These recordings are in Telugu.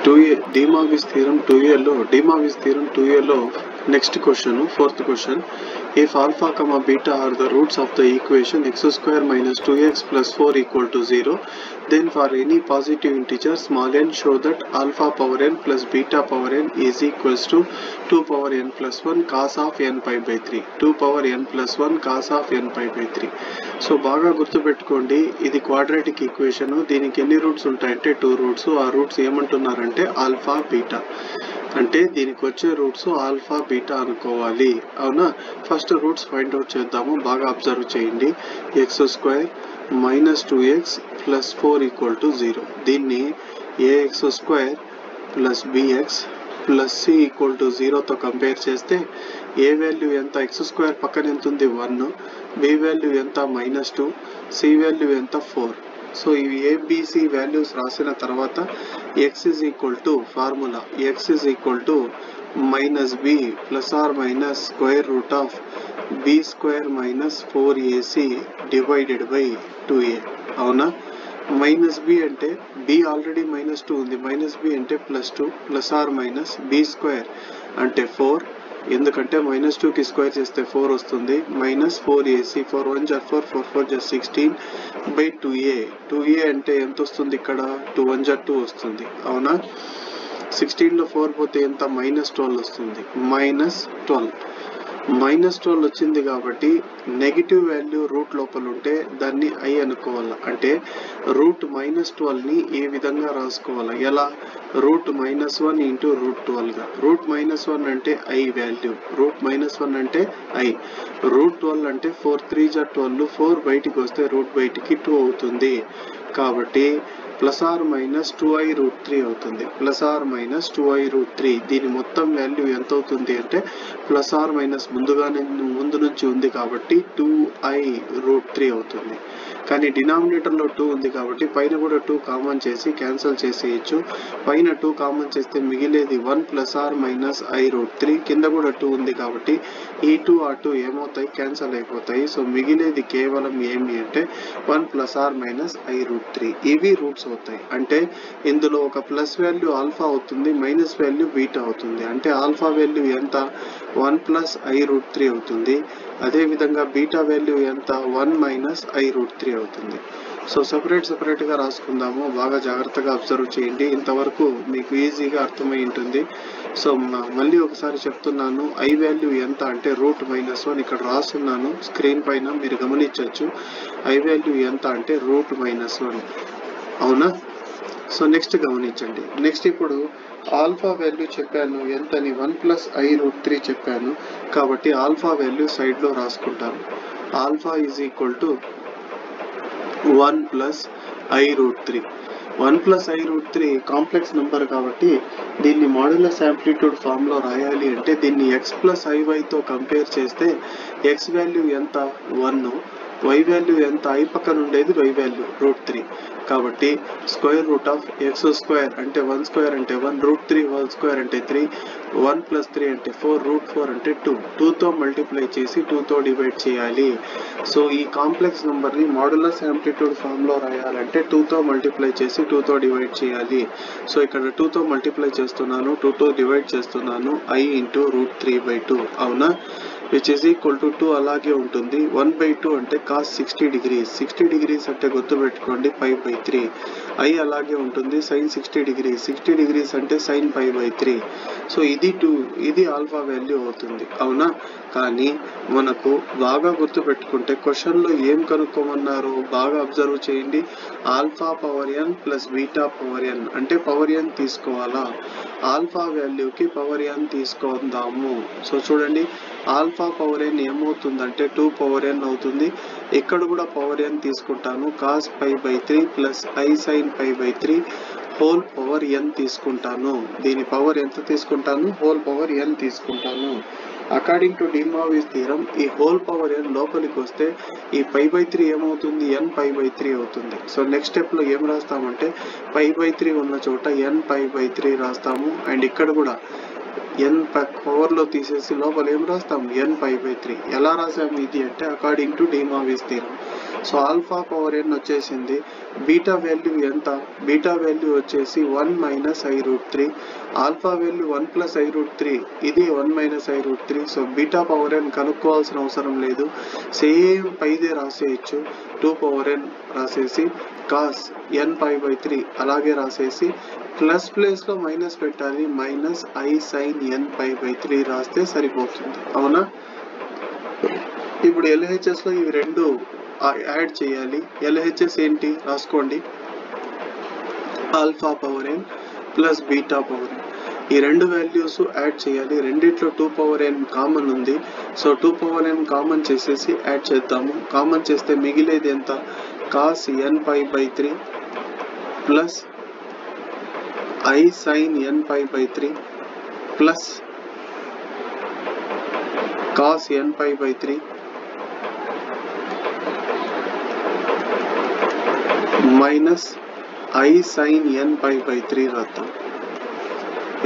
De Morgan's theorem 2a lo next question, fourth question. If alpha comma beta are the roots of the equation x square minus 2x plus 4 equal to 0, then for any positive integer small n show that alpha power n plus beta power n is equals to 2 power n plus 1 cos of n pi by 3. 2 power n plus 1 cos of n pi by 3. So బాగా గుర్తుపెట్టుకోండి, ఇది క్వాడ్రాటిక్ ఈక్వేషన్. దీనికి ఎన్ని రూట్స్ ఉంటాయంటే 2 రూట్స్. ఆ రూట్స్ ఏమంటున్నారంటే ఆల్ఫా బీటా, అంటే దీనికి వచ్చే రూట్స్ ఆల్ఫా బీటా అనుకోవాలి. అవునా? ఫస్ట్ రూట్స్ ఫైండ్ అవుట్ చేద్దాము. బాగా అబ్జర్వ్ చేయండి. X square minus 2x plus 4 equal to 0. దీన్ని ax square plus bx plus c equal to 0తో కంపేర్ చేస్తే ఏ వాల్యూ ఎంత? ఎక్స్ స్క్వేర్ పక్కన ఎంత ఉంది? 1. బి వాల్యూ ఎంత? -2. సి వాల్యూ ఎంత? 4. సో ఇవి ఏబిసి వాల్యూస్ రాసిన తర్వాత x is equal to formula x is equal to minus b plus or minus square root of b square minus 4ac divided by 2a. అవునా? మైనస్ బి అంటే బి ఆల్రెడీ -2 ఉంది, మైనస్ బి అంటే +2 plus or minus b square అంటే 4, ఎందుకంటే -2కి స్క్వేర్ చేస్తే 4 వస్తుంది, మైనస్ 4ac 4 1 జా 4 4 4 జా 16 బై 2a. 2a అంటే ఎంత వస్తుంది? ఇక్కడ 2 1 జా 2 వస్తుంది. అవునా? 16లో 4 పోతే ఎంత? -12 వస్తుంది. -12 వచ్చింది కాబట్టి నెగిటివ్ వాల్యూ రూట్ లోపల ఉంటే దాన్ని ఐ అనుకోవాలి. అంటే రూట్ -12ని ఈ విధంగా రాసుకోవాలి. ఎలా? రూట్ -1 ఇంటూ రూట్ 12గా. రూట్ -1 అంటే ఐ వాల్యూ, రూట్ -1 అంటే ఐ, రూట్ 12 అంటే 4 3 జా 12, 4 బయటికి వస్తే రూట్ బయటికి 2 అవుతుంది. కాబట్టి plus or minus 2i root 3 అవుతుంది. Plus or minus 2i root 3. దీని మొత్తం వాల్యూ ఎంత అవుతుంది అంటే ప్లస్ ఆర్ మైనస్ ముందు నుంచి ఉంది కాబట్టి 2i రూట్ 3 అవుతుంది. కానీ డినామినేటర్లో 2 ఉంది కాబట్టి పైన కూడా 2 కామన్ చేసి క్యాన్సిల్ చేసేయచ్చు. పైన 2 కామన్ చేస్తే మిగిలేది 1 plus or minus i root 3. కింద కూడా 2 ఉంది కాబట్టి ఈ 2 ఆ 2 ఏమవుతాయి? క్యాన్సిల్ అయిపోతాయి. సో మిగిలేది కేవలం ఏమి అంటే 1 plus or minus i root 3. ఇవి రూట్స్ అవుతాయి. అంటే ఇందులో ఒక ప్లస్ వాల్యూ ఆల్ఫా అవుతుంది, మైనస్ వాల్యూ బీటా అవుతుంది. అంటే ఆల్ఫా వాల్యూ ఎంత? 1 ప్లస్ i రూట్ 3 అవుతుంది. అదేవిధంగా బీటా వాల్యూ ఎంత? 1 మైనస్ i రూట్ 3 అవుతుంది. సో సపరేట్గా రాసుకుందాము. బాగా జాగ్రత్తగా అబ్జర్వ్ చేయండి. ఇంతవరకు మీకు ఈజీగా అర్థమై ఉంటుంది. సో మళ్ళీ ఒకసారి చెప్తున్నాను. ఐ వాల్యూ ఎంత అంటే రూట్ -1. ఇక్కడ రాస్తున్నాను స్క్రీన్ పైన, మీరు గమనించవచ్చు. ఐ వాల్యూ ఎంత అంటే రూట్ -1. అవునా? సో నెక్స్ట్ గమనించండి. నెక్స్ట్ ఇప్పుడు ఆల్ఫా వాల్యూ చెప్పాను ఎంతని? 1 ప్లస్ i రూట్ 3 చెప్పాను కాబట్టి ఆల్ఫా వాల్యూ సైడ్లో రాసుకుంటాను. Alpha is equal to 1 plus i root 3. 1 plus i root 3 complex number కాబట్టి దీన్ని మాడ్యులస్ యాంప్లిట్యూడ్ ఫామ్లో రాయాలి అంటే దీన్ని x ప్లస్ iy కంపేర్ చేస్తే x వాల్యూ ఎంత? 1, y వాల్యూ ఎంత? i పక్కన ఉండేది y వాల్యూ రూట్ 3. కాబట్టి square root of X square అంటే 1 స్క్వేర్ అంటే 1, రూట్ 3 హోల్ స్క్వేర్ అంటే 3, 1 ప్లస్ 3 అంటే 4, రూట్ 4 అంటే 2. 2తో మల్టిప్లై చేసి 2తో డివైడ్ చేయాలి. సో ఈ కాంప్లెక్స్ నెంబర్ని మాడ్యులస్ యాంప్లిట్యూడ్ ఫామ్లో రాయాలంటే 2తో మల్టిప్లై చేసి 2తో డివైడ్ చేయాలి. సో ఇక్కడ 2తో మల్టిప్లై చేస్తున్నాను, 2తో డివైడ్ చేస్తున్నాను. i into root 3/2. అవునా? విచ్ ఈజ్ ఈక్వల్ టు 2 అలాగే ఉంటుంది. 1/2 అంటే కాస్ 60 డిగ్రీస్. 60 డిగ్రీస్ అంటే గుర్తుపెట్టుకోండి π/3. i అలాగే ఉంటుంది. Sine 60 degrees. 60 డిగ్రీస్ అంటే సైన్ π/3. సో ఇది ఆల్ఫా వాల్యూ అవుతుంది. అవునా? కానీ మనకు బాగా గుర్తుపెట్టుకుంటే క్వశ్చన్లో ఏం కనుక్కోమన్నారు? బాగా అబ్జర్వ్ చేయండి. Alpha power n plus beta power n అంటే పవర్ n తీసుకోవాలా? ఆల్ఫా వాల్యూకి పవర్ n తీసుకుందాము. సో చూడండి, ఆల్ఫా పవర్ n ఏమవుతుందంటే 2 పవర్ n అవుతుంది. ఇక్కడ కూడా పవర్ n తీసుకుంటాను. Cos π/3 plus i sine π/3 whole power n తీసుకుంటాను. దీని పవర్ ఎంత తీసుకుంటాను? హోల్ పవర్ n తీసుకుంటాను. According to De Morgan's theorem ఈ హోల్ పవర్ n లోపలికి వస్తే ఈ π/3 ఏమవుతుంది? n π/3 అవుతుంది. సో నెక్స్ట్ స్టెప్లో ఏం రాస్తామంటే π/3 ఉన్న చోట n π/3 రాస్తాము. అండ్ ఇక్కడ కూడా n పవర్లో తీసేసి లోపల ఏం రాస్తాం n π/3. ఎలా రాసాము ఇది అంటే according to De Moivre's theorem. So alpha power n వచ్చేసింది. బీటా వాల్యూ ఎంత? బీటా వాల్యూ వచ్చేసి 1 - i√3. ఆల్ఫా వాల్యూ 1 + i√3, ఇది 1 - i√3. So beta power n కనుక్కోవాల్సిన అవసరం లేదు, సేమ్ పైదే రాసేయచ్చు. 2 పవర్ n రాసేసి కాస్ n π/3 అలాగే రాసేసి ప్లస్ ప్లేస్లో మైనస్ పెట్టాలి, -i sin n π/3 రాస్తే సరిపోతుంది. అవునా? ఇప్పుడు ఎల్హెచ్ఎస్లో ఇవి రెండు యాడ్ చేయాలి. ఎల్హెచ్ఎస్ ఏంటి రాసుకోండి, alpha power n plus beta power n. ఈ రెండు వాల్యూస్ యాడ్ చేయాలి. రెండిట్లో 2 పవర్ n కామన్ ఉంది. సో 2 పవర్ n కామన్ చేసేసి యాడ్ చేద్దాము. కామన్ చేస్తే మిగిలేది ఎంత? Cos n π/3 plus i sin n π/3 plus cos n π/3 minus i sin n π/3 రాద్దాం.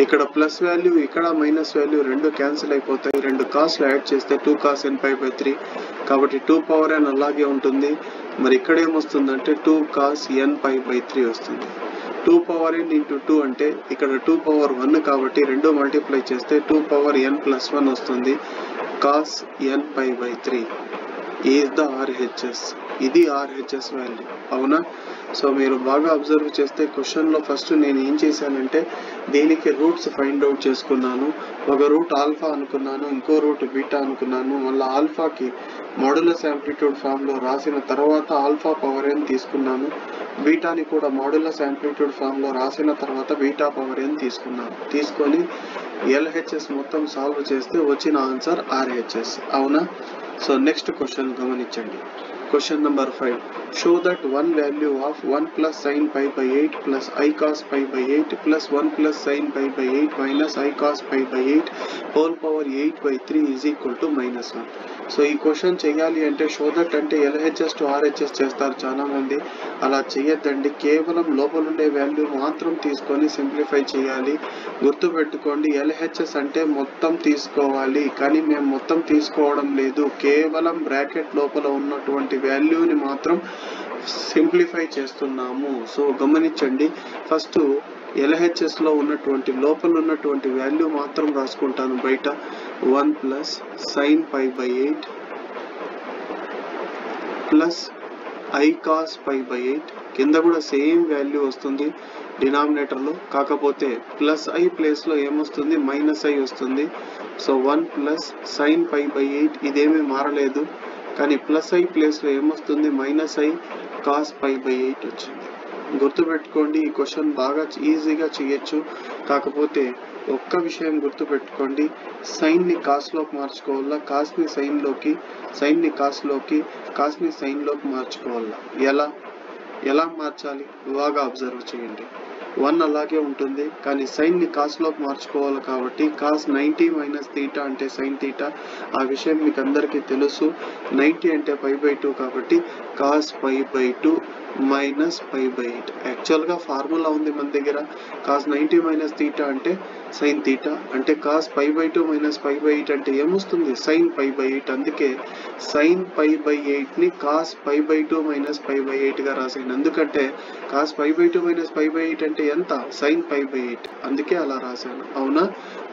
ఇక్కడ ప్లస్ వాల్యూ ఇక్కడ మైనస్ వాల్యూ రెండు క్యాన్సిల్ అయిపోతాయి. రెండు కాస్లు యాడ్ చేస్తే 2 cos n π/3, కాబట్టి 2 పవర్ n అలాగే ఉంటుంది. మరి ఇక్కడ ఏమొస్తుందంటే 2 cos n π/3 వస్తుంది. 2 పవర్ n ఇంటూ 2 అంటే ఇక్కడ 2 పవర్ 1 కాబట్టి రెండు మల్టిప్లై చేస్తే 2 పవర్ n + 1 వస్తుంది. cos n π/3 is the RHS. ఇది RHS వాల్యూ. అవునా? సో మీరు బాగా అబ్జర్వ్ చేస్తే క్వశ్చన్లో ఫస్ట్ నేను ఏం చేశానంటే దీనికి రూట్స్ ఫైండ్ అవుట్ చేసుకున్నాను. ఒక రూట్ ఆల్ఫా అనుకున్నాను, ఇంకో రూట్ బీటా అనుకున్నాను. మళ్ళీ ఆల్ఫాకి మాడ్యులస్ యాంప్లిట్యూడ్ ఫామ్లో రాసిన తర్వాత ఆల్ఫా పవర్ n తీసుకున్నాను. బీటాని కూడా మాడ్యులస్ యాంప్లిట్యూడ్ ఫామ్లో రాసిన తర్వాత బీటా పవర్ n తీసుకున్నాను. తీసుకొని ఎల్హెచ్ఎస్ మొత్తం సాల్వ్ చేస్తే వచ్చిన ఆన్సర్ RHS. అవునా? సో నెక్స్ట్ క్వశ్చన్ గమనించండి. Question number 5. Show that one value of 1 plus sin π/8 plus I cos π/8 plus 1 plus sin π/8 minus I cos π/8 whole power 8/3 is equal to -1. So ఈ క్వశ్చన్ చేయాలి అంటే షో దట్ అంటే LHS టు RHS చేస్తారు చాలా మంది. అలా చేయొద్దండి, కేవలం లోపల ఉండే వాల్యూ మాత్రం తీసుకొని సింప్లిఫై చేయాలి. గుర్తుపెట్టుకోండి, LHS అంటే మొత్తం తీసుకోవాలి, కానీ మేము మొత్తం తీసుకోవడం లేదు, కేవలం బ్రాకెట్ లోపల ఉన్నటువంటి వాల్యూని మాత్రం సింప్లిఫై చేస్తున్నాము. సో గమనించండి, ఫస్ట్ ఎల్హెచ్ఎస్లో ఉన్నటువంటి లోపల ఉన్నటువంటి వాల్యూ మాత్రం రాసుకుంటాను బయట. 1 plus sine π/8 plus i cos π/8, కింద కూడా సేమ్ వాల్యూ వస్తుంది డినామినేటర్లో, కాకపోతే ప్లస్ ఐ ప్లేస్లో ఏమొస్తుంది -i వస్తుంది. సో 1 ప్లస్ సైన్ π/8 ఇదేమీ మారలేదు, కానీ ప్లస్ ఐ ప్లేస్లో ఏమొస్తుంది -i కాస్ π/8 వచ్చింది. గుర్తుపెట్టుకోండి, ఈ క్వశ్చన్ బాగా ఈజీగా చేయొచ్చు. కాకపోతే ఒక్క విషయం గుర్తుపెట్టుకోండి, సైన్ని కాస్లోకి మార్చుకోవాలా, కాస్ని సైన్లోకి, సైన్ని కాస్లోకి, కాస్ని సైన్లోకి మార్చుకోవాలా. ఎలా మార్చాలి బాగా అబ్జర్వ్ చేయండి. 1 అలాగే ఉంటుంది, కానీ సైన్ని కాస్లోకి మార్చుకోవాలి కాబట్టి కాస్ 90 - θ అంటే సైన్ θ. ఆ విషయం మీకు అందరికీ తెలుసు. 90 అంటే π/2 కాబట్టి కాస్ π/2 మైనస్ π/8. యాక్చువల్గా ఫార్ములా ఉంది మన దగ్గర. కాస్ 90 - θ అంటే సైన్ θ, అంటే కాస్ π/2 మైనస్ π/8 అంటే ఏమొస్తుంది సైన్ π/8. అందుకే సైన్ π/8ని కాస్ π/2 మైనస్ π/8గా రాసాను. ఎందుకంటే కాస్ π/2 మైనస్ π/8 అంటే ఎంత? సైన్ π/8, అందుకే అలా రాశాను. అవునా?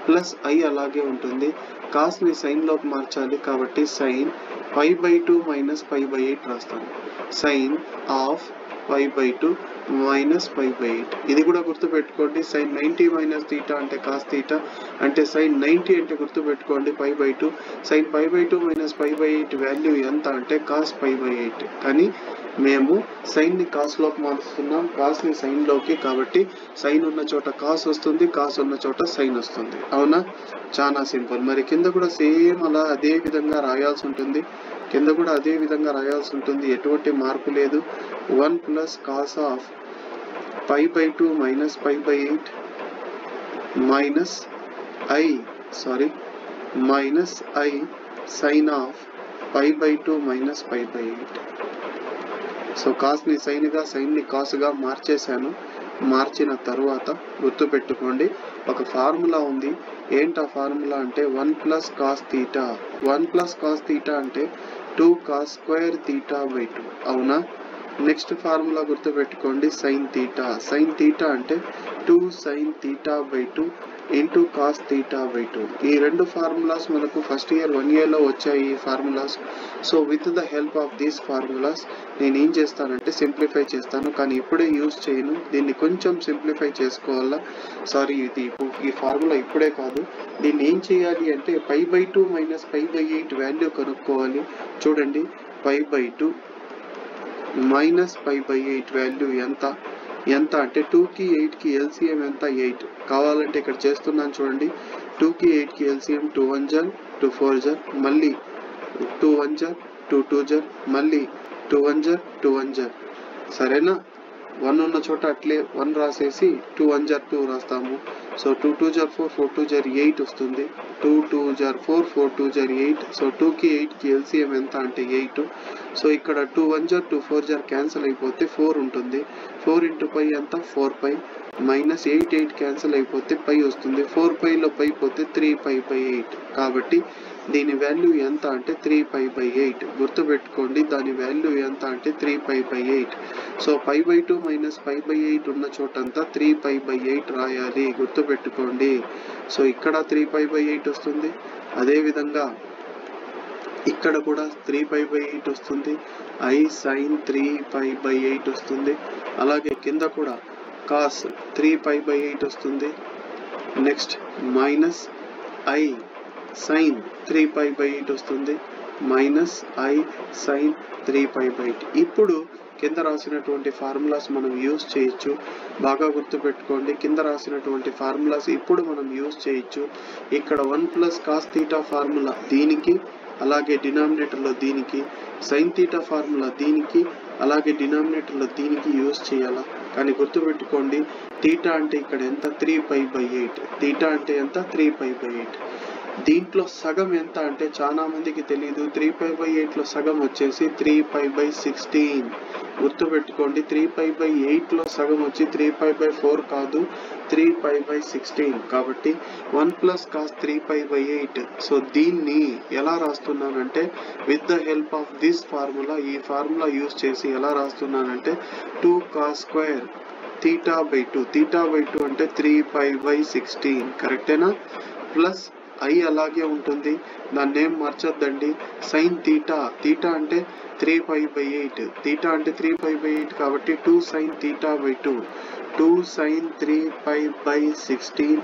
ప్లస్ ఐ అలాగే ఉంటుంది, కాస్ని సైన్లోకి మార్చాలి కాబట్టి సైన్ π/2 మైనస్ π/8 రాస్తాను. Sine of π/2 minus π/8. ఇది కూడా గుర్తుపెట్టుకోండి, సైన్ 90 - θ అంటే కాస్ θ, అంటే సైన్ 90 అంటే గుర్తుపెట్టుకోండి π/2. సైన్ π/2 మైనస్ π/8 వాల్యూ ఎంత అంటే కాస్ π/8. కానీ మేము సైన్ని కాస్లోకి మారుస్తున్నాం, కాస్ని సైన్లోకి, కాబట్టి సైన్ ఉన్న చోట కాస్ వస్తుంది, కాస్ ఉన్న చోట సైన్ వస్తుంది. అవునా? చాలా సింపుల్. మరి కింద కూడా సేమ్ అలా అదే విధంగా రాయాల్సి ఉంటుంది, కింద కూడా అదే విధంగా రాయాల్సి ఉంటుంది, ఎటువంటి మార్పు లేదు. 1 plus cos of π/2 minus π/8 minus i sine of π/2 minus π/8. So కాస్ని సైన్గా, సైన్ని కాస్గా మార్చేశాను. మార్చిన తరువాత గుర్తుపెట్టుకోండి ఒక ఫార్ములా ఉంది. ఏంటి ఆ ఫార్ములా అంటే 1 plus cos theta. 1 plus cos theta అంటే 2 కాస్ స్క్వేర్ థీటా బై 2. అవునా? నెక్స్ట్ ఫార్ములా గుర్తుపెట్టుకోండి సైన్ థీటా. సైన్ థీటా అంటే 2 sine theta by 2 into cos theta by 2. ఈ రెండు ఫార్ములాస్ మనకు ఫస్ట్ ఇయర్ 1 ఇయర్లో వచ్చాయి ఈ formulas. So with the help of these formulas నేను ఏం చేస్తానంటే సింప్లిఫై చేస్తాను, కానీ ఇప్పుడే యూజ్ చేయను. దీన్ని కొంచెం సింప్లిఫై చేసుకోవాలా. సారీ, ఈ ఫార్ములా ఇప్పుడే కాదు. దీన్ని ఏం చేయాలి అంటే π/2 మైనస్ π/8 వాల్యూ కనుక్కోవాలి. చూడండి, π/2 మైనస్ π/8 వాల్యూ ఎంత అంటే 2కి 8కి ఎల్సిఎం ఎంత? 8. కావాలంటే ఇక్కడ చేస్తున్నాను చూడండి. 2కి 8కి ఎల్సిఎం 2 1 జర్ 2 4 జర్, మళ్ళీ 2 1 జర్ 2 2 జర్, మళ్ళీ 2 1 జర్ 2 1 జర్. సరేనా? 1 ఉన్న చోట అట్లే 1 రాసేసి 2 1 జర్ 2 రాస్తాము. సో 2 2 జర్ 4 4 2 జర్ 8 వస్తుంది. 2 2 జర్ 4 4 2 జర్ 8. సో 2కి 8కి ఎల్సిఎం ఎంత అంటే 8. సో ఇక్కడ 2 1 జర్ 2 4 జర్ క్యాన్సిల్ అయిపోతే 4 ఉంటుంది. 4 ఇంటూ పై ఎంత? 4π మైనస్ 8 8 క్యాన్సిల్ అయిపోతే పై వస్తుంది. 4πలో పై పోతే 3π/8. కాబట్టి దీని వాల్యూ ఎంత అంటే 3π/8. గుర్తుపెట్టుకోండి, దాని వాల్యూ ఎంత అంటే 3π/8. సో π/2 మైనస్ π/8 ఉన్న చోటంతా 3π/8 రాయాలి. గుర్తుపెట్టుకోండి. సో ఇక్కడ 3π/8 వస్తుంది. అదేవిధంగా ఇక్కడ కూడా 3π/8 వస్తుంది. I sin 3π/8 వస్తుంది. అలాగే కింద కూడా cos 3π/8 వస్తుంది. నెక్స్ట్ మైనస్ I sin 3π/8 వస్తుంది. Minus I sin 3π/8. ఇప్పుడు కింద రాసినటువంటి ఫార్ములాస్ మనం యూజ్ చేయొచ్చు. బాగా గుర్తుపెట్టుకోండి, కింద రాసినటువంటి ఫార్ములాస్ ఇప్పుడు మనం యూజ్ చేయొచ్చు. ఇక్కడ 1 ప్లస్ కాస్ థీటా ఫార్ములా దీనికి, అలాగే డినామినేటర్లో దీనికి, సైన్ థీటా ఫార్ములా దీనికి, అలాగే డినామినేటర్లో దీనికి యూజ్ చేయాలా. కానీ గుర్తుపెట్టుకోండి, థీటా అంటే ఇక్కడ ఎంత? 3π/8. థీటా అంటే ఎంత? 3π/8. దీంట్లో సగం ఎంత అంటే చాలా మందికి తెలియదు. 3π/8లో సగం వచ్చేసి 3π/16. గుర్తుపెట్టుకోండి, 3π/8లో సగం వచ్చి 3π/4 కాదు, 3π/16. కాబట్టి 1 ప్లస్ కాస్ 3π/8. సో దీన్ని ఎలా రాస్తున్నానంటే with the help of this formula, ఈ ఫార్ములా యూజ్ చేసి ఎలా రాస్తున్నానంటే 2 cos square theta by 2. Theta by 2 అంటే 3π/16. కరెక్టేనా? ప్లస్ I అలాగే ఉంటుంది, దాన్ని ఏం మార్చొద్దండి. Sine theta. థీటా అంటే 3π/8. థీటా అంటే 3π/8 కాబట్టి 2 sine theta by 2. 2 sine 3π/16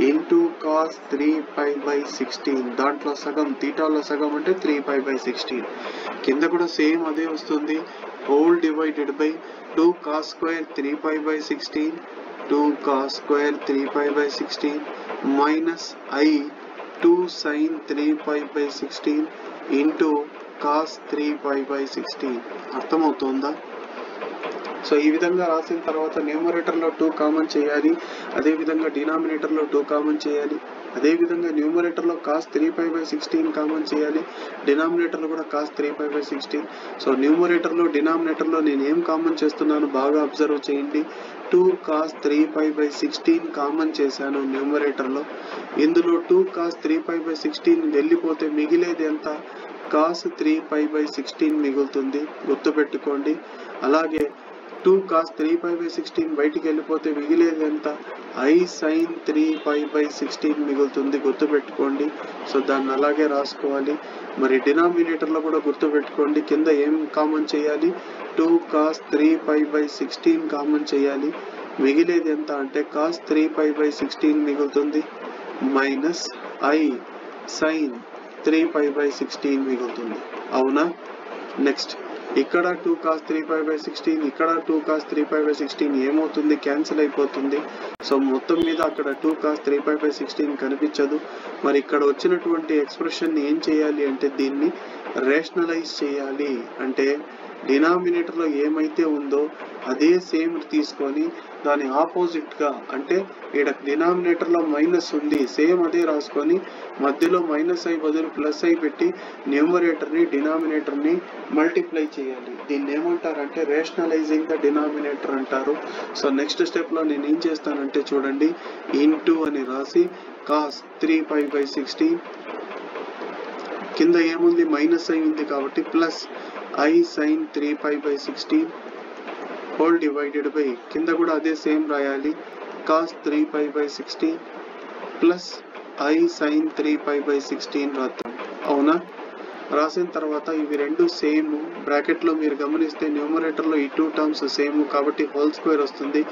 into cos 3π/16. దాంట్లో సగం, థీటాలో సగం అంటే 3π/16. కింద కూడా సేమ్ అదే వస్తుంది. Whole divided by 2 cos square 3π/16. 2 cos square 3π/16 minus I 2 sin 3π/16 into cos 3π/16. అర్థమవుతుందా? సో ఈ విధంగా రాసిన తర్వాత న్యూమరేటర్లో 2 కామన్ చేయాలి. అదేవిధంగా డినామినేటర్లో 2 కామన్ చేయాలి. అదేవిధంగా న్యూమరేటర్లో కాస్ 3π/16 కామన్ చేయాలి. డినామినేటర్లో కూడా కాస్ 3π/16. సో న్యూమరేటర్లో డినామినేటర్లో నేను ఏం కామన్ చేస్తున్నాను బాగా అబ్జర్వ్ చేయండి. 2 కాస్ 3π/16 కామన్ చేశాను న్యూమరేటర్లో. ఇందులో 2 కాస్ 3π/16 వెళ్ళిపోతే మిగిలేది ఎంత? కాస్ 3π/16 మిగులుతుంది. గుర్తుపెట్టుకోండి. అలాగే 2 కాస్ 3π/16 బయటికి వెళ్ళిపోతే మిగిలేది ఎంత? I sin 3π/16 మిగులుతుంది. గుర్తుపెట్టుకోండి. సో దాన్ని అలాగే రాసుకోవాలి. మరి డినామినేటర్లో కూడా గుర్తుపెట్టుకోండి, కింద ఏం కామన్ చేయాలి? 2 కాస్ 3π/16 కామన్ చేయాలి. మిగిలేది ఎంత అంటే కాస్ 3π/16 మిగులుతుంది. మైనస్ I sin 3π/16 మిగులుతుంది. అవునా? నెక్స్ట్ ఇక్కడ 2 కాస్ 3π/16, ఇక్కడ 2 కాస్ 3π/16 ఏమవుతుంది? క్యాన్సిల్ అయిపోతుంది. సో మొత్తం మీద అక్కడ 2 కాస్ 3π/16 కనిపించదు. మరి ఇక్కడ వచ్చినటువంటి ఎక్స్ప్రెషన్ ఏం చేయాలి అంటే దీన్ని రేషనలైజ్ చేయాలి. అంటే డినామినేటర్లో ఏమైతే ఉందో అదే సేమ్ తీసుకొని దాని ఆపోజిట్గా అంటే ఇక్కడ డినామినేటర్లో మైనస్ ఉంది సేమ్ అదే రాసుకొని మధ్యలో మైనస్ ఐ బదులు ప్లస్ ఐ పెట్టి న్యూమరేటర్ని డినామినేటర్ని మల్టిప్లై చేయాలి. దీన్ని ఏమంటారంటే రేషనలైజింగ్ ద డినామినేటర్ అంటారు. సో నెక్స్ట్ స్టెప్లో నేను ఏం చేస్తానంటే చూడండి, ఇంటూ అని రాసి కాస్ 3π/16 కింద ఏముంది మైనస్ ఐ ఉంది కాబట్టి plus i sine 3π/16 whole divided by కింద కూడా అదే సేమ్ రాయాలి కాస్ 3π/16 ప్లస్ ఐ సైన్ 3π/16 రాద్దాం. అవునా? రాసిన తర్వాత ఇవి రెండు సేమ్ బ్రాకెట్లో మీరు గమనిస్తే న్యూమరేటర్లో ఈ టూ టర్మ్స్ సేమ్ కాబట్టి హోల్ స్క్వేర్ వస్తుంది.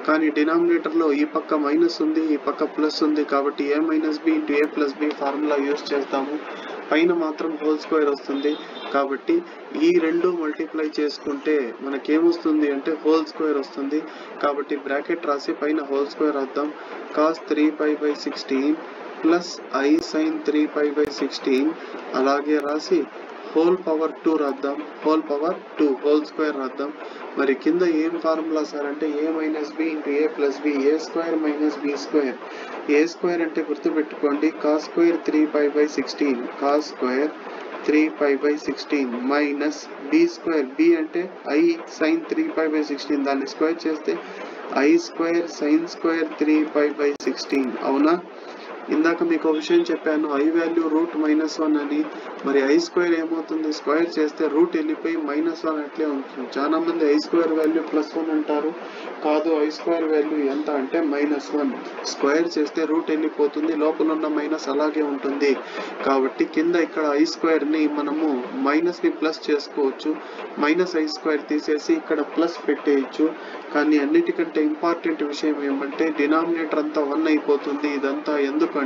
కానీ డినామినేటర్లో ఈ పక్క మైనస్ ఉంది ఈ పక్క ప్లస్ ఉంది కాబట్టి a - b × a + b formula use చేస్తాము. పైన మాత్రం హోల్ స్క్వేర్ వస్తుంది కాబట్టి ఈ రెండు మల్టిప్లై చేసుకుంటే మనకేమొస్తుంది అంటే హోల్ స్క్వేర్ వస్తుంది. కాబట్టి బ్రాకెట్ రాసి పైన హోల్ స్క్వేర్ రాద్దాం. కాస్ 3π/16 ప్లస్ ఐ సైన్ 3π/16 అలాగే రాసి హోల్ పవర్ 2 రాద్దాం. హోల్ పవర్ 2 హోల్ స్క్వేర్ రాద్దాం. మరి కింద ఏం ఫార్ములా సార్ అంటే a - b × a + b a² - b². a² అంటే గుర్తుపెట్టుకోండి cos square 3π/16 cos square 3π/16 minus b². b అంటే i సైన్ 3π/16 దాన్ని స్క్వేర్ చేస్తే i² సైన్ స్క్వేర్ 3π/16. అవునా? ఇందాక మీకు ఒక విషయం చెప్పాను ఐ వాల్యూ √-1 అని. మరి i² ఏమవుతుంది స్క్వేర్ చేస్తే రూట్ వెళ్ళిపోయి -1 అట్లే ఉంటుంది. చాలా మంది i² వాల్యూ +1 అంటారు. కాదు i² వాల్యూ ఎంత అంటే -1. స్క్వేర్ చేస్తే రూట్ వెళ్ళిపోతుంది లోపల ఉన్న మైనస్ అలాగే ఉంటుంది. కాబట్టి కింద ఇక్కడ i²ని మనము మైనస్ని ప్లస్ చేసుకోవచ్చు. -i² తీసేసి ఇక్కడ ప్లస్ పెట్టేయచ్చు. కానీ అన్నిటికంటే ఇంపార్టెంట్ విషయం ఏమంటే డినామినేటర్ అంతా 1 అయిపోతుంది. ఇదంతా ఎందుకంటే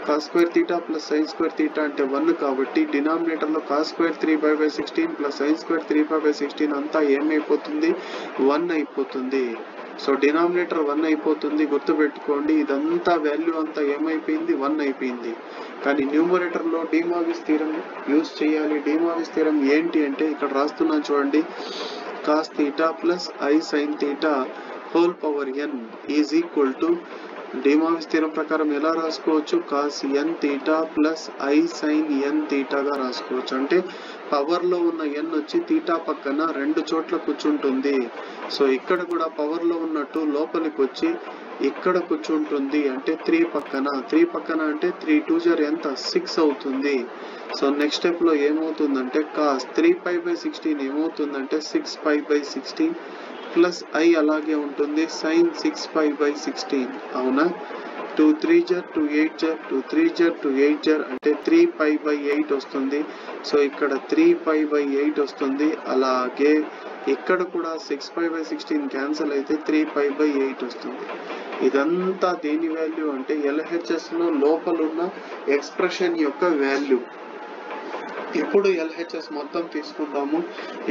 cos² ప్లస్ sin² అంటే 1 కాబట్టి డినామినేటర్లో cos² 3π/16 ప్లస్ sin² 3π/16 అంతా ఏమైపోతుంది 1 అయిపోతుంది. సో డినామినేటర్ 1 అయిపోతుంది. గుర్తుపెట్టుకోండి ఇదంతా వాల్యూ అంతా ఏమైపోయింది 1 అయిపోయింది. కానీ న్యూమరేటర్లో డిమావిస్ థీరం యూజ్ చేయాలి. డిమావిస్ థీరం ఏంటి అంటే ఇక్కడ రాస్తున్నాను చూడండి cos θ plus i sine θ whole power n is equal to De Moivre's theorem ప్రకారం ఎలా రాసుకోవచ్చు cos n θ plus i sine n θ గా రాసుకోవచ్చు. అంటే పవర్లో ఉన్న n వచ్చి θ పక్కన రెండు చోట్ల కూర్చుంటుంది. సో ఇక్కడ కూడా పవర్లో ఉన్నట్టు లోపలికి వచ్చి ఇక్కడ కూర్చుంటుంది అంటే 3 పక్కన అంటే 3 2 ఎంత 6 అవుతుంది. సో నెక్స్ట్ స్టెప్లో ఏమవుతుందంటే కాస్ 3π/16 ఏమవుతుందంటే 6π/16 ప్లస్ ఐ అలాగే ఉంటుంది సైన్ 6π/16. అవునా? 2 3 2 8 2 3 2 8 అంటే 3π/8 వస్తుంది. సో ఇక్కడ 3π/8 వస్తుంది. అలాగే ఇక్కడ కూడా 6π/16 క్యాన్సిల్ అయితే 3π/8 వస్తుంది. ఇదంతా దేని వాల్యూ అంటే LHSలో లోపల ఉన్న ఎక్స్ప్రెషన్ యొక్క వాల్యూ. ఇప్పుడు LHS మొత్తం తీసుకుందాము.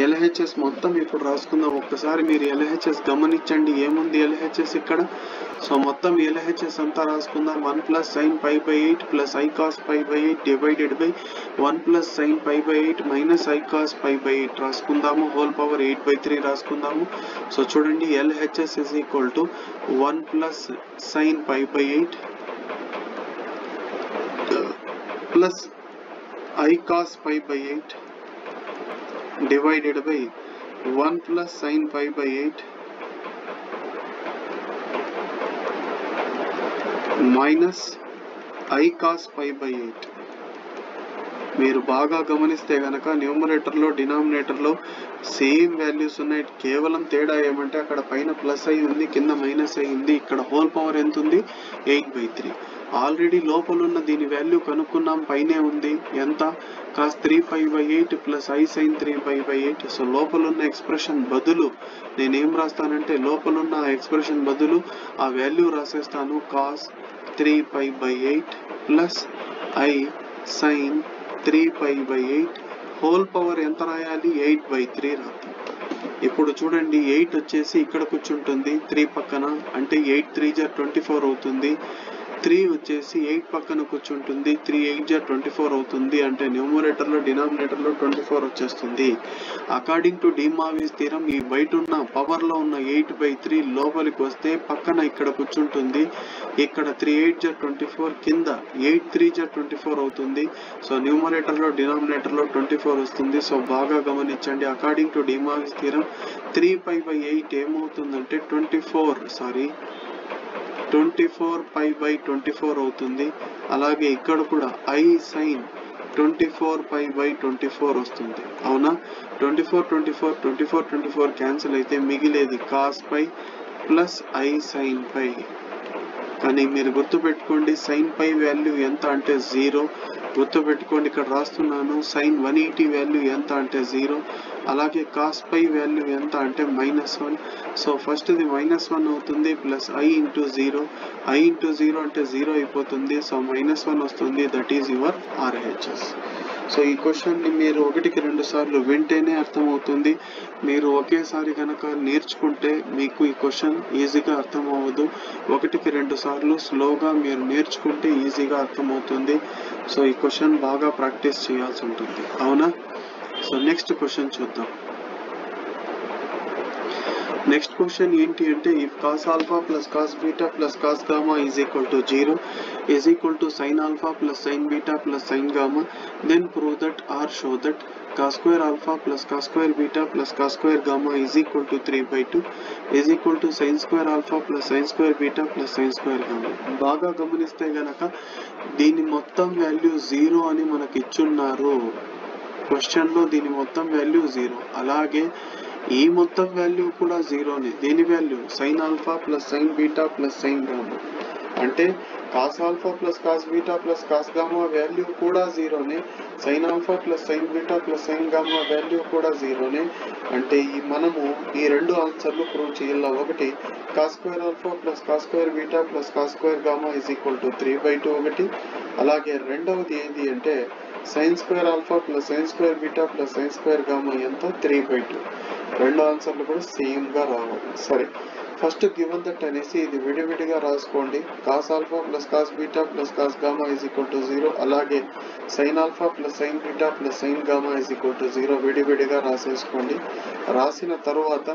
LHS మొత్తం ఇప్పుడు రాసుకుందాం. ఒక్కసారి మీరు LHS గమనించండి ఏముంది LHS ఇక్కడ. సో మొత్తం LHS అంతా రాసుకుందాం. 1 + sin π/8 plus i cos π/8 divided by 1 + sin π/8 minus i cos π/8 రాసుకుందాము. హోల్ పవర్ 8/3 రాసుకుందాము. సో చూడండి LHS is equal to 1 + sin π/8 plus I cos π/8 divided by 1 plus sin π/8 minus I cos π/8. మీరు బాగా గమనిస్తే గనక న్యూమరేటర్లో డినామినేటర్లో సేమ్ వాల్యూస్ ఉన్నాయి. కేవలం తేడా ఏమంటే అక్కడ పైన ప్లస్ అయి ఉంది కింద మైనస్ అయి ఉంది. ఇక్కడ హోల్ పవర్ ఎంత ఉంది 8/3. ఆల్రెడీ లోపల ఉన్న దీని వాల్యూ కనుక్కున్నాం పైనే ఉంది ఎంత cos 3π/8 plus I sin 3π/8. So లోపల ఉన్న ఎక్స్ప్రెషన్ బదులు నేనేం రాస్తానంటే లోపల ఉన్న ఎక్స్ప్రెషన్ బదులు ఆ వాల్యూ రాసేస్తాను cos 3π/8 plus I sin 3π/8 whole power ఎంత రాయాలి 8/3 రాద్దాం. ఇప్పుడు చూడండి 8 వచ్చేసి ఇక్కడ కూర్చుంటుంది 3 పక్కన అంటే 8 3 24 అవుతుంది. 3 వచ్చేసి 8 పక్కన కూర్చుంటుంది. 3 8 జా 24 అవుతుంది. అంటే న్యూమరేటర్ లో డినామినేటర్ లో 24 వచ్చేస్తుంది. అకార్డింగ్ టు డీమార్విస్ థీరం ఈ బయట ఉన్న పవర్ లో ఉన్న 8/3 లోపలికి వస్తే పక్కన ఇక్కడ కూర్చుంటుంది. ఇక్కడ 3 8 జా 24 కింద 8 3 జా 24 అవుతుంది. సో న్యూమరేటర్ లో డినామినేటర్ లో 24 వస్తుంది. సో బాగా గమనించండి. అకార్డింగ్ టు డీమార్విస్ థీరం 3π/8 ఏమవుతుందంటే 24π/24 అవుతుంది. అలాగే ఇక్కడ కూడా I sin 24π/24 వస్తుంది. అవునా? 24 క్యాన్సిల్ అయితే మిగిలేది cos π ప్లస్ I sin π. కానీ మీరు గుర్తుపెట్టుకోండి, సైన్ పై వాల్యూ ఎంత అంటే 0. గుర్తుపెట్టుకోండి, ఇక్కడ రాస్తున్నాను. సైన్ 180 వాల్యూ ఎంత అంటే 0. అలాగే కాస్ పై వాల్యూ ఎంత అంటే -1. సో ఫస్ట్ ఇది -1 అవుతుంది plus I into 0. I into 0 అంటే 0 అయిపోతుంది. సో -1 వస్తుంది. That is your RHS. So ఈ క్వశ్చన్ ని మీరు 1కి 2 సార్లు వింటేనే అర్థమవుతుంది. మీరు ఒకేసారి కనుక నేర్చుకుంటే మీకు ఈ క్వశ్చన్ ఈజీగా అర్థం అవ్వదు. 1కి 2 సార్లు స్లోగా మీరు నేర్చుకుంటే ఈజీగా అర్థమవుతుంది. సో ఈ క్వశ్చన్ బాగా ప్రాక్టీస్ చేయాల్సి ఉంటుంది. అవునా? సో నెక్స్ట్ క్వశ్చన్ చూద్దాం. నెక్స్ట్ క్వశ్చన్ ఏంటి అంటే if cos alpha plus cos beta plus cos gamma is equal to 0 is equal to sin alpha plus sin beta plus sin gamma, then prove that or show that cos square alpha plus cos square beta plus cos square gamma is equal to 3/2 is equal to sin square alpha plus sin square beta plus sin square gamma. బాగా గమనిస్తే గనక దీని మొత్తం వాల్యూ 0 అని మనకి ఇచ్చున్నారు. క్వశ్చన్ లో దీని మొత్తం వాల్యూ 0. అలాగే ఈ మొత్తం వాల్యూ కూడా 0నే. దీని value sine alpha plus sine beta plus sine gamma. అంటే cos alpha plus cos beta plus cos gamma value కూడా 0నే. Sine alpha plus sine beta plus sine gamma value కూడా 0నే. అంటే మనము ఈ రెండు ఆన్సర్లు ప్రూవ్ చేయాలి. ఒకటి cos square alpha plus cos square beta plus cos square gamma is equal to 3/2 ఒకటి. అలాగే రెండవది ఏంటి అంటే sine square alpha plus sine square beta plus sine square gamma ఎంత 3/2. రెండు ఆన్సర్లు కూడా సేమ్ గా రావాలి. సరే, ఫస్ట్ గివెన్ దట్ అనేసి ఇది విడివిడిగా రాసుకోండి. Cos alpha plus cos beta plus cos gamma is equal to 0. అలాగే sine alpha plus sine beta plus sine gamma is equal to 0 విడివిడిగా రాసేసుకోండి. రాసిన తర్వాత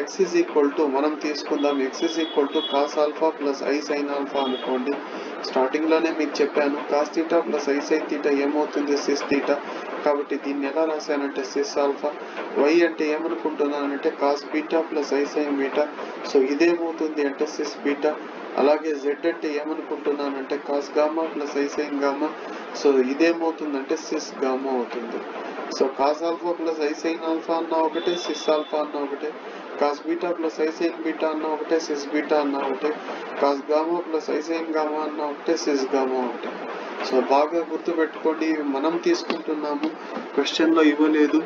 x ఈజ్ ఈక్వల్ టు మనం తీసుకుందాం. x is equal to cos alpha plus i sine alpha అనుకోండి. స్టార్టింగ్ లోనే మీకు చెప్పాను cos theta plus i sine theta ఏమవుతుంది సిస్ థీటా. కాబట్టి దీన్ని ఎలా రాశానంటే సిస్ ఆల్ఫా. y అంటే ఏమనుకుంటున్నానంటే cos beta plus i sine beta. So ఇదేమవుతుంది అంటే సిస్ బీటా. అలాగే z అంటే ఏమనుకుంటున్నానంటే cos gamma plus i sine gamma. So ఇదేమవుతుందంటే సిస్ గామా అవుతుంది. So cos alpha plus i sine alpha అన్న ఒకటే, సిస్ ఆల్ఫా అన్న ఒకటే. Cos beta plus i sine beta అన్న ఒకటే, సిస్ బీటా అన్న ఒకటే. Cos gamma plus i sine gamma అన్న ఒకటే, సిస్ గామా ఒకటే. సో బాగా గుర్తుపెట్టుకోండి, మనం తీసుకుంటున్నాము, క్వశ్చన్ లో ఇవ్వలేదు.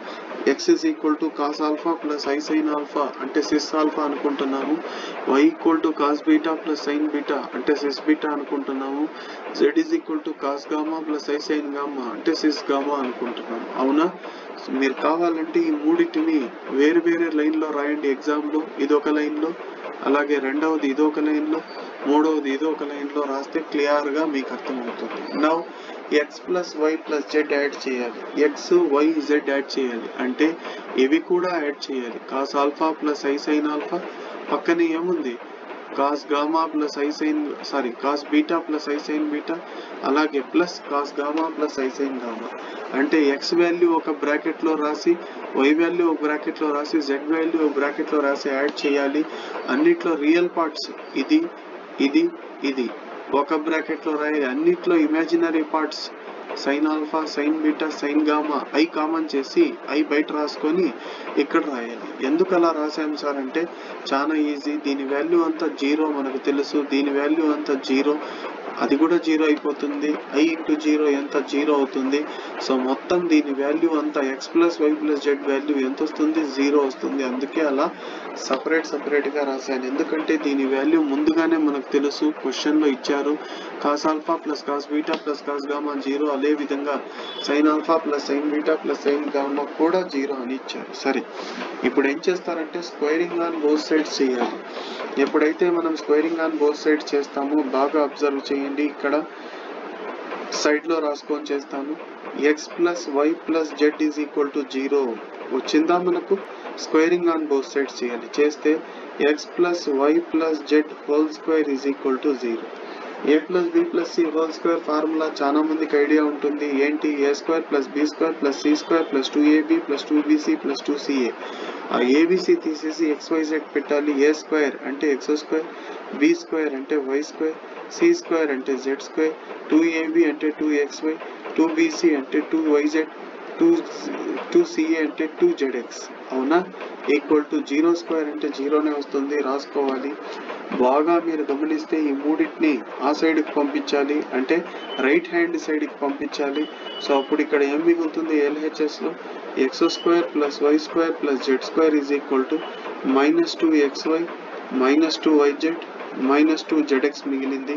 x is equal to cos alpha plus I sin alpha అంటే sis alpha అనుకుంటున్నాము. y equal to cos beta plus sin beta అంటే sis beta అనుకుంటున్నాము. z is equal to cos gamma plus I sin gamma అంటే sis gamma అనుకుంటున్నాము. అవునా? మీరు కావాలంటే ఈ మూడింటిని వేరు వేరే లైన్ లో రాయండి ఎగ్జామ్ లో. ఇదొక లైన్ లో, అలాగే రెండవది ఇదొక లైన్ లో, మూడవది ఇదొక లైన్ లో రాస్తే క్లియర్ గా మీకు అర్థమవుతుంది. Now x plus y plus z add చేయాలి. ఎక్స్ వై జెడ్ యాడ్ చేయాలి అంటే ఇవి కూడా యాడ్ చేయాలి. Cos alpha plus i sine alpha, పక్కనే ఏముంది cos gamma plus i sine cos beta plus i sine beta, అలాగే plus cos gamma plus i sine gamma. అంటే ఎక్స్ వాల్యూ ఒక బ్రాకెట్ లో రాసి, వై వాల్యూ ఒక బ్రాకెట్ లో రాసి, జెడ్ వాల్యూ ఒక బ్రాకెట్ లో రాసి యాడ్ చేయాలి. అన్నిట్లో రియల్ పార్ట్స్ ఇది ఇది ఇది ఒక బ్రాకెట్ లో రాయాలి. అన్నిట్లో imaginary parts sine alpha sine beta sine gamma i common చేసి ఐ బయట రాసుకొని ఇక్కడ రాయాలి. ఎందుకు అలా రాసాము సార్ అంటే చాలా ఈజీ. దీని వాల్యూ అంతా 0 మనకు తెలుసు. దీని వాల్యూ అంతా 0, అది కూడా 0 అయిపోతుంది. ఐ ఇంటూ 0 ఎంత 0 అవుతుంది. సో మొత్తం దీని వాల్యూ అంతా x plus y plus z value ఎంత వస్తుంది 0 వస్తుంది. అందుకే అలా సపరేట్ గా రాశాను. ఎందుకంటే దీని వాల్యూ ముందుగానే మనకు తెలుసు, క్వశ్చన్ లో ఇచ్చారు. Cos alpha plus cos beta plus cos gamma 0, అదే విధంగా sine alpha plus sine beta plus sine gamma కూడా 0 అని ఇచ్చారు. సరే, ఇప్పుడు ఏం చేస్తారంటే స్క్వేరింగ్ ఆన్ బోత్ సైడ్స్ చేయాలి. ఎప్పుడైతే మనం స్క్వేరింగ్ ఆన్ బోత్ సైడ్స్ చేస్తామో బాగా అబ్జర్వ్ చేయండి. చేయండి. ఇక్కడ సైడ్ లో రాసుకొని చేస్తాను. x plus y plus z is equal to 0 వచ్చిందా? మనకు స్క్వేరింగ్ ఆన్ బోత్ సైడ్స్ చేయాలి. చేస్తే x plus y plus z whole square is equal to 0. a plus b plus c whole square formula చాలా మందికి ఐడియా ఉంటుంది. ఏంటి? a square plus b square plus c square plus 2ab plus 2bc plus 2ca. ఆ ఏబిసి తీసేసి xyz పెట్టాలి. a స్క్వేర్ అంటే x స్క్వేర్, b స్క్వేర్ అంటే y స్క్వేర్, c స్క్వేర్ అంటే z స్క్వేర్, 2ab అంటే 2xy, 2bc అంటే 2yz, 2ca అంటే 2zx. అవునా? ఈక్వల్ టు 0 స్క్వేర్ అంటే 0నే వస్తుంది. రాసుకోవాలి. బాగా మీరు గమనిస్తే ఈ మూడింటిని ఆ సైడ్కి పంపించాలి, అంటే రైట్ హ్యాండ్ సైడ్కి పంపించాలి. సో అప్పుడు ఇక్కడ ఏం మిగులుతుంది? LHSలో x square plus y square plus z square is equal to -2xy -2yz -2zx మిగిలింది.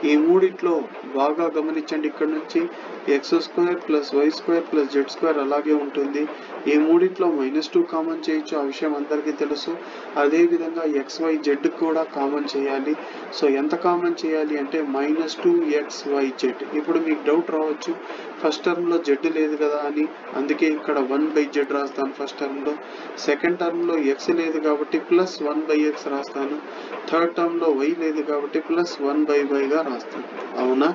ఈ మూడిట్లో బాగా గమనించండి. ఇక్కడ నుంచి x square plus y square plus z square అలాగే ఉంటుంది. ఈ మూడిట్లో -2 కామన్ చేయొచ్చు, ఆ విషయం అందరికీ తెలుసు. అదే విధంగా xyz కూడా కామన్ చేయాలి. సో ఎంత కామన్ చేయాలి అంటే -2xyz. ఇప్పుడు మీకు డౌట్ రావచ్చు, ఫస్ట్ టర్మ్ లో z లేదు కదా అని, అందుకే ఇక్కడ 1/z రాస్తాను ఫస్ట్ టర్మ్ లో. సెకండ్ టర్మ్ లో x లేదు కాబట్టి ప్లస్ 1/x రాస్తాను. థర్డ్ టర్మ్ లో y లేదు కాబట్టి ప్లస్ 1/y గా రాస్తాను. అవునా?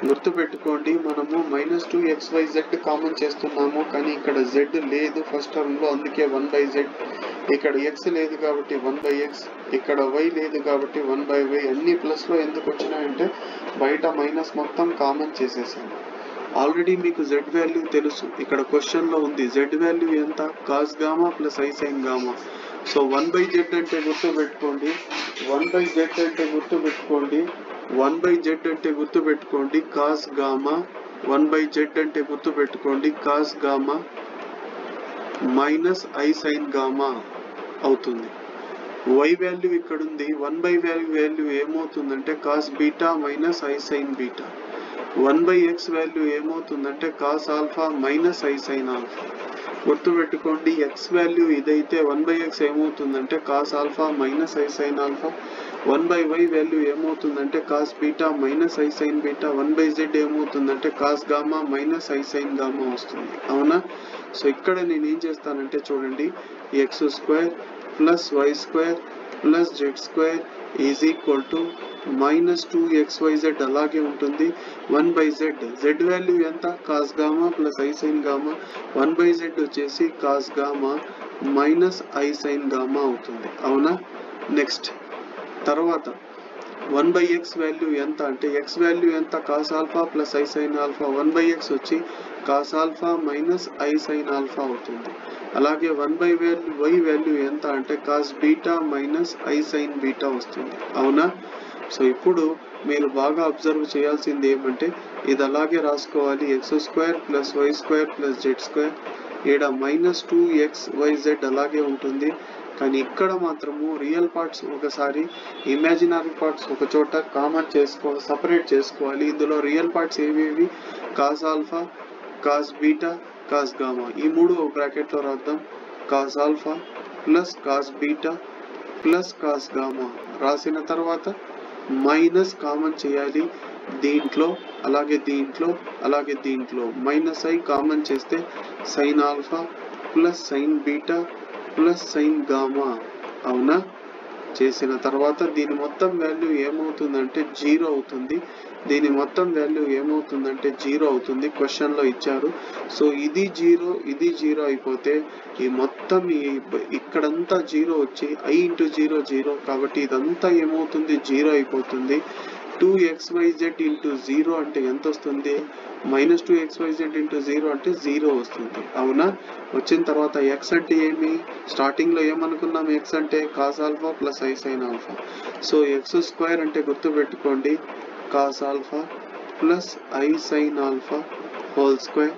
గుర్తుపెట్టుకోండి, మనము -2xyz కామన్ చేస్తున్నాము, కానీ ఇక్కడ z లేదు ఫస్ట్ టర్మ్ లో, అందుకే 1/z. ఇక్కడ x లేదు కాబట్టి 1/x, ఇక్కడ y లేదు కాబట్టి 1/y. అన్ని ప్లస్ లో ఎందుకు వచ్చినాయంటే బయట మైనస్ మొత్తం కామన్ చేసేసాము. ఆల్రెడీ మీకు z వాల్యూ తెలుసు, ఇక్కడ క్వశ్చన్ లో ఉంది. z వాల్యూ ఎంత? cos gamma plus i sin gamma. So 1/z అంటే గుర్తుపెట్టుకోండి, 1/z అంటే గుర్తుపెట్టుకోండి, 1/z అంటే గుర్తుపెట్టుకోండి cos గామా, 1/z అంటే గుర్తుపెట్టుకోండి cos gamma minus i sin gamma అవుతుంది. y వాల్యూ ఇక్కడ ఉంది. 1/వాల్యూ ఏమవుతుందంటే cos beta minus i sin beta. 1/x value ఏమవుతుందంటే cos alpha minus i sin alpha. గుర్తుపెట్టుకోండి, x వాల్యూ ఇదైతే 1/x ఏమవుతుందంటే cos alpha minus i sin alpha. 1/y value ఏమవుతుందంటే cos beta minus i sin beta. 1/z ఏమవుతుందంటే cos gamma minus i sin gamma వస్తుంది. అవునా? సో ఇక్కడ నేను ఏం చేస్తానంటే చూడండి, x square plus y square plus z square is equal to -2xyz అలాగే ఉంటుంది. 1/z, z వాల్యూ ఎంత? cos gamma plus i sin gamma. 1/z వచ్చేసి cos gamma minus i sin gamma అవుతుంది. అవునా? నెక్స్ట్ తర్వాత 1/x వాల్యూ ఎంత అంటే x వాల్యూ ఎంత? cos alpha plus i sin alpha. 1/x వచ్చి cos alpha minus i sin alpha అవుతుంది. అలాగే 1/y వాల్యూ ఎంత అంటే cos beta minus i sin beta వస్తుంది. అవునా? సో ఇప్పుడు మీరు బాగా అబ్జర్వ్ చేయాల్సింది ఏమంటే ఇది అలాగే రాసుకోవాలి. x square plus y square plus z square. ఈడ -2xyz అలాగే ఉంటుంది, కానీ ఇక్కడ మాత్రము రియల్ పార్ట్స్ ఒకసారి, ఇమాజినరీ పార్ట్స్ ఒక చోట కామన్ సపరేట్ చేసుకోవాలి. ఇందులో రియల్ పార్ట్స్ ఏవేవి? cos alpha, cos beta, cos gamma. ఈ మూడు ఒక బ్రాకెట్ లో రాద్దాం. cos alpha plus cos beta plus cos gamma రాసిన తర్వాత మైనస్ కామన్ చేయాలి. దీంట్లో అలాగే దీంట్లో అలాగే దీంట్లో మైనస్ i కామన్ చేస్తే sin alpha plus sin beta plus sin gamma. అవునా? చేసిన తర్వాత దీని మొత్తం వాల్యూ ఏమవుతుందంటే 0 అవుతుంది. దీని మొత్తం వాల్యూ ఏమవుతుందంటే 0 అవుతుంది. క్వశ్చన్ లో ఇచ్చారు. సో ఇది 0 ఇది 0 అయిపోతే ఈ మొత్తం ఇక్కడంతా 0 వచ్చి i ఇంటూ 0 0, కాబట్టి ఇదంతా ఏమవుతుంది? 0 అయిపోతుంది. 2xyz ఇంటూ 0 అంటే ఎంత వస్తుంది? -2xyz ఇంటూ 0 అంటే 0 వస్తుంది. అవునా? వచ్చిన తర్వాత x అంటే ఏమి? స్టార్టింగ్ లో ఏమనుకున్నాం? x అంటే cos alpha plus i sin alpha. So x square అంటే గుర్తుపెట్టుకోండి cos alpha plus i sin alpha whole square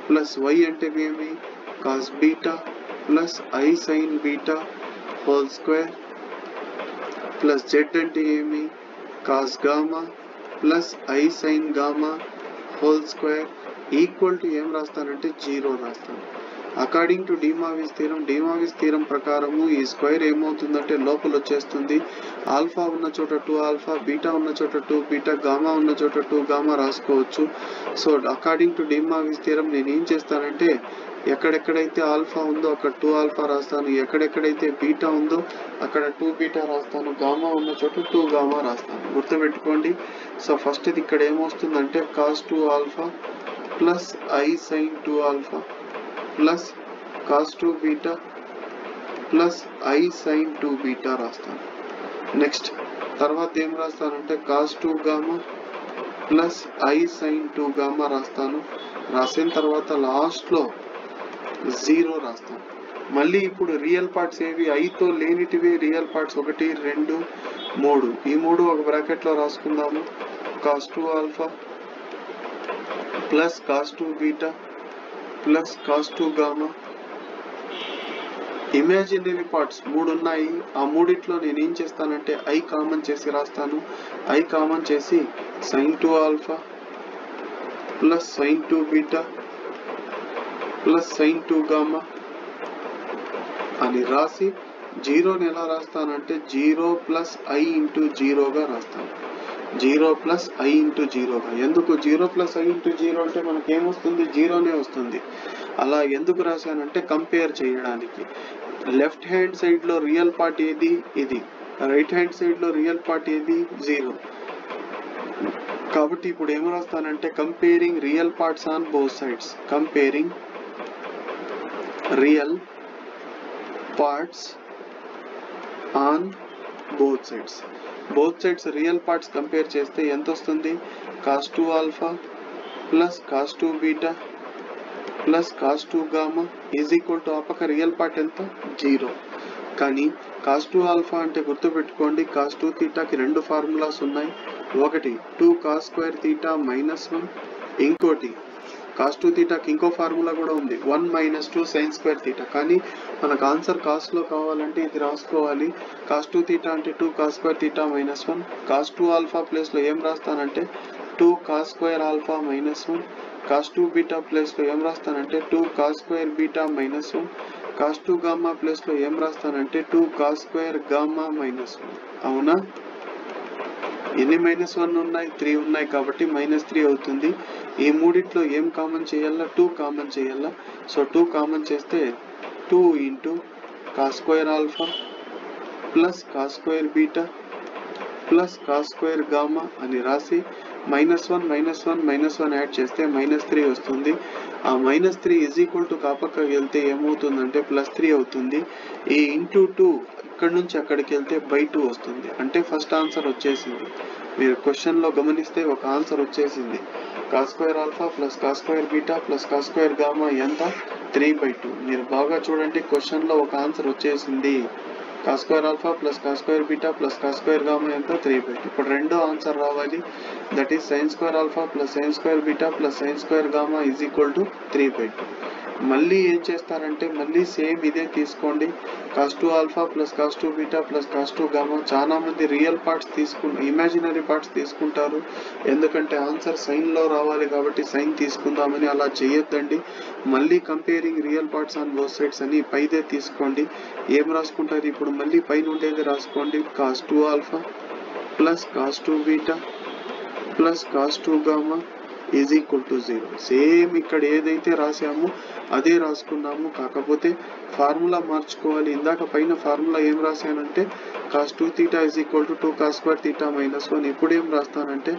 plus y అంటే ఏమి? cos beta plus i sin beta whole square plus z అంటే ఏమి? cos gamma plus i sin gamma whole square equal to ఏం రాస్తానంటే 0 రాస్తాను. అకార్డింగ్ టు డీమావిస్ థీరం ప్రకారము ఈ స్క్వేర్ ఏమవుతుందంటే లోపల వచ్చేస్తుంది. ఆల్ఫా ఉన్న చోట 2 ఆల్ఫా, బీటా ఉన్న చోట 2 బీటా, గామా ఉన్న చోట 2 గామా రాసుకోవచ్చు. సో అకార్డింగ్ టు డీమావిస్ థీరం నేను ఏం చేస్తానంటే ఎక్కడెక్కడైతే ఆల్ఫా ఉందో అక్కడ 2 ఆల్ఫా రాస్తాను, ఎక్కడెక్కడైతే బీటా ఉందో అక్కడ 2 బీటా రాస్తాను, గామా ఉన్న చోట 2 గామా రాస్తాను. గుర్తుపెట్టుకోండి. సో ఫస్ట్ ఇది ఇక్కడ ఏమొస్తుందంటే cos 2 alpha plus I sin 2 alpha plus cos 2 beta plus I sin 2 beta రాస్తాను. నెక్స్ట్ తర్వాత ఏం రాస్తానంటే cos 2 gamma plus I sin 2 gamma రాస్తాను. రాసిన తర్వాత లాస్ట్లో 0 రాస్తాను. మళ్ళీ ఇప్పుడు రియల్ పార్ట్స్ ఏవి, ఐతో లేనిటివి రియల్ పార్ట్స్ 1 2 3, ఈ 3 ఒక బ్రాకెట్లో రాసుకుందాము. cos 2 alpha plus cos 2 beta plus cos 2 gamma. Imaginary parts 3 ఉన్నాయి. ఆ మూడిట్లో నేను ఏం చేస్తానంటే I కామన్ చేసి రాస్తాను. I కామన్ చేసి sin 2 alpha plus sin 2 beta plus sin 2 gamma అని రాసి 0ని ఎలా రాస్తానంటే 0 ప్లస్ I ఇంటూ 0గా రాస్తాను. 0 ప్లస్ I ఇంటూ 0గా. ఎందుకు 0 ప్లస్ I ఇంటూ 0 అంటే మనకి ఏమొస్తుంది, 0నే వస్తుంది. అలా ఎందుకు రాశానంటే కంపేర్ చేయడానికి. లెఫ్ట్ హ్యాండ్ సైడ్ లో రియల్ పార్ట్ ఏది, ఇది. రైట్ హ్యాండ్ సైడ్ లో రియల్ పార్ట్ ఏది, 0. కాబట్టి ఇప్పుడు ఏం రాస్తానంటే comparing real parts on both sides. Comparing real parts on both sides. Both sides real parts compare చేస్తే ఎంత వస్తుంది, cos 2 alpha plus cos 2 beta plus cos 2 gamma is equal to ఆ పక్క రియల్ పార్ట్ ఎంత, 0. కానీ cos 2 ఆల్ఫా అంటే గుర్తుపెట్టుకోండి cos 2 తీటాకి 2 ఫార్ములాస్ ఉన్నాయి. ఒకటి 2 cos స్క్వేర్ తీటా మైనస్ 1, ఇంకోటి cos 2 తీటాకి ఇంకో ఫార్ములా కూడా ఉంది 1 మైనస్ 2 sin స్క్వేర్ తీటా. కానీ మనకు ఆన్సర్ కాస్ లో కావాలంటే ఇది రాసుకోవాలి. cos 2 తీటా అంటే 2 cos square theta minus 1. cos 2 alpha place లో ఏం రాస్తానంటే 2 cos square alpha minus 1. cos 2 beta place లో ఏం రాస్తానంటే 2 cos square beta minus 1. cos 2 gamma place లో ఏం రాస్తానంటే 2 cos స్క్వేర్ గామా మైనస్ 1. అవునా? ఎన్ని -1 ఉన్నాయి, 3 ఉన్నాయి కాబట్టి -3 అవుతుంది. ఈ మూడిట్లో ఏం కామన్ చేయాలా, 2 కామన్ చేయాలా. సో 2 కామన్ చేస్తే 2 into cos square alpha plus cos square beta plus cos square gamma అని రాసి -1 యాడ్ చేస్తే -3 వస్తుంది. ఆ -3 ఈజ్ ఈక్వల్ టు కాపక్కకి వెళ్తే ఏమవుతుందంటే +3 అవుతుంది. ఈ ఇంటూ 2 ఇక్కడ నుంచి అక్కడికి వెళ్తే /2 వస్తుంది. అంటే ఫస్ట్ ఆన్సర్ వచ్చేసింది. మీరు క్వశ్చన్ లో గమనిస్తే ఒక ఆన్సర్ వచ్చేసింది. cos square alpha plus cos square beta plus cos square gamma ఎంత, 3/2. మీరు బాగా చూడండి, క్వశ్చన్ లో ఒక ఆన్సర్ వచ్చేసింది. cos square alpha plus cos square beta plus cos square gamma ఎంత, 3/2. ఇప్పుడు రెండో ఆన్సర్ రావాలి. That is sin square alpha plus sin square beta plus sin square gamma is equal to 3/2. మళ్ళీ ఏం చేస్తారంటే మళ్ళీ సేమ్ ఇదే తీసుకోండి. cos 2 alpha plus cos 2 beta plus cos 2 gamma. చాలా మంది రియల్ పార్ట్స్ ఇమాజినరీ పార్ట్స్ తీసుకుంటారు. ఎందుకంటే ఆన్సర్ సైన్ లో రావాలి కాబట్టి సైన్ తీసుకుందామని. అలా చేయొద్దండి. మళ్ళీ comparing real parts on both sides అని పైదే తీసుకోండి. ఏం రాసుకుంటారు ఇప్పుడు, మళ్ళీ పైన ఉండేది రాసుకోండి. cos 2 alpha plus cos 2 beta plus cos 2 gamma is equal to 0. Same ఇక్కడ ఏదైతే రాసామో అదే రాసుకున్నాము. కాకపోతే ఫార్ములా మార్చుకోవాలి. ఇందాక పైన ఫార్ములా ఏం రాశానంటే cos 2 theta is equal to 2 cos square theta minus 1. ఇప్పుడు ఏం రాస్తానంటే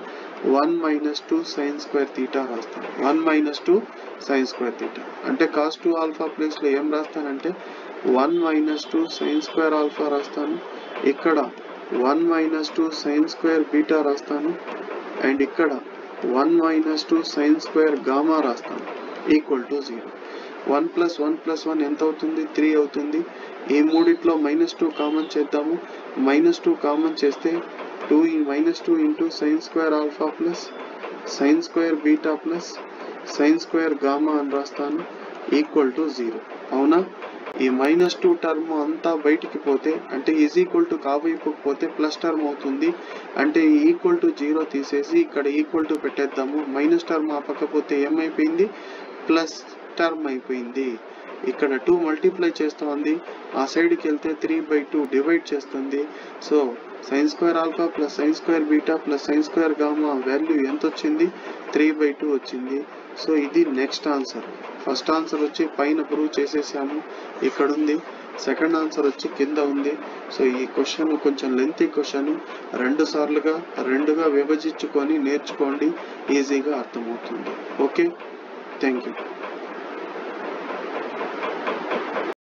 1 మైనస్ 2 sin స్క్వేర్ తీటా రాస్తాను. 1 మైనస్ 2 sin స్క్వేర్ తీటా అంటే cos 2 ఆల్ఫా ప్లేస్ లో ఏం రాస్తానంటే 1 మైనస్ 2 sin స్క్వేర్ ఆల్ఫా రాస్తాను. ఇక్కడ 1 మైనస్ 2 sin స్క్వేర్ బీటా రాస్తాను. అండ్ ఇక్కడ 1 మైనస్ 2 sin స్క్వేర్ గామా రాస్తాను ఈక్వల్ టు 0. 1 ప్లస్ 1 ప్లస్ 1 ఎంత అవుతుంది, 3 అవుతుంది. ఈ మూడిట్లో -2 కామన్ చేద్దాము. -2 కామన్ చేస్తే -2 into sin square alpha plus sin square beta plus sin square gamma అని రాస్తాను ఈక్వల్ టు 0. అవునా? ఈ -2 టర్మ్ అంతా బయటికి పోతే అంటే ఈజ్ ఈక్వల్ టు కావైపుకి పోతే ప్లస్ టర్మ్ అవుతుంది. అంటే ఈక్వల్ టు 0 తీసేసి ఇక్కడ ఈక్వల్ టు పెట్టేద్దాము. మైనస్ టర్మ్ ఆ పక్క పోతే ఏమైపోయింది, ప్లస్ టర్మ్ అయిపోయింది. ఇక్కడ 2 మల్టిప్లై చేస్తుంది, ఆ సైడ్కి వెళ్తే 3/2 డివైడ్ చేస్తుంది. So sin square alpha plus sin square beta plus sin square gamma value ఎంత వచ్చింది? 3/2 వచ్చింది. సో ఇది నెక్స్ట్ ఆన్సర్. ఫస్ట్ ఆన్సర్ వచ్చి పైన ప్రూవ్ చేసేసాము, ఇక్కడ ఉంది. సెకండ్ ఆన్సర్ వచ్చి కింద ఉంది. సో ఈ క్వశ్చన్ కొంచెం లెంతీ క్వశ్చన్, 2 సార్లుగా 2గా విభజించుకొని నేర్చుకోండి, ఈజీగా అర్థమవుతుంది. Okay, thank you.